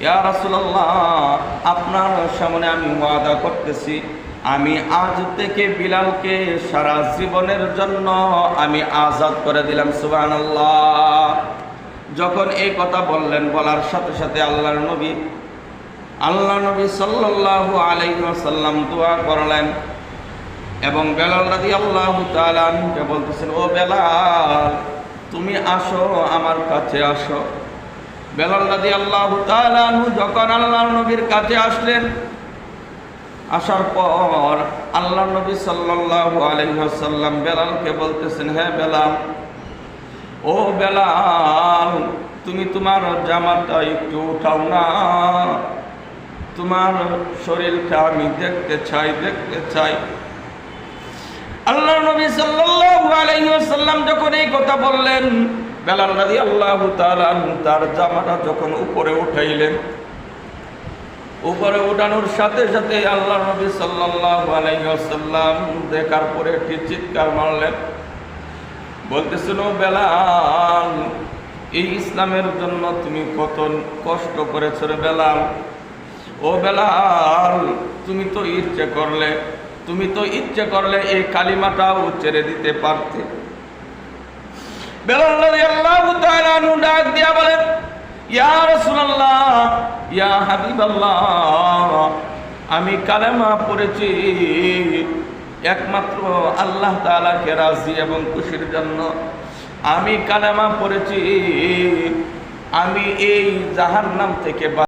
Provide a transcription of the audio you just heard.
ইয়া রাসূলুল্লাহ, আপনার সামনে আমি ওয়াদা করতেছি, আমি আজ থেকে বিলালকে সারা জীবনের জন্য আমি আজাদ করে দিলাম। সুবহানাল্লাহ। যখন এই কথা বললেন, বলার সাথে সাথে আল্লাহ নবী সাল্লাল্লাহু আলাইহি ওয়াসাল্লাম দোয়া করলেন এবং বেলাল রাদিয়াল্লাহু তাআলা আনহুকে বলতেছেন, ও বেলাল, তুমি আসো, আমার কাছে আসো। বেলাল রাদিয়াল্লাহু তাআলা আনহু যখন আল্লাহর নবীর কাছে আসলেন, আসার পর আল্লাহর নবী সাল্লাল্লাহু আলাইহি ওয়াসাল্লাম বেলালকে বলতেছেন, হে বেলাল, ও বেলাল, তুমি তোমার জামাটা একটু উঠাও না, তোমার শরীরটা আমি দেখতে চাই। আল্লাহর নবী সাল্লাল্লাহু আলাইহি ওয়াসাল্লাম যখন এই কথা বললেন, বেলাল রাদিয়াল্লাহু তাআলা তার জামাটা যখন উপরে উঠাইলেন, উপরে উঠানোর সাথে সাথে আল্লাহর নবী সাল্লাল্লাহু আলাইহি ওয়াসাল্লাম দেখার পরে একটি চিৎকার মারলেন, বলতেছিল, বেলাল, এই ইসলামের জন্য তুমি কত কষ্ট করেছো রে বেলাল। ও বেলাল, তুমি তো ইচ্ছে করলে এই কালিমাটাও ছেড়ে দিতে পারতে। বেলাল রাদিয়াল্লাহু তাআলা আনহু ডাক দিয়া বলেন, ইয়া রাসূলুল্লাহ, ইয়া হাবিবাল্লাহ, আমি কালেমা পড়েছি একমাত্র আল্লাহ তাআলাকে রাজি এবং খুশির জন্য। আমি কালেমা পড়েছি, আমি এই জাহান্নাম থেকে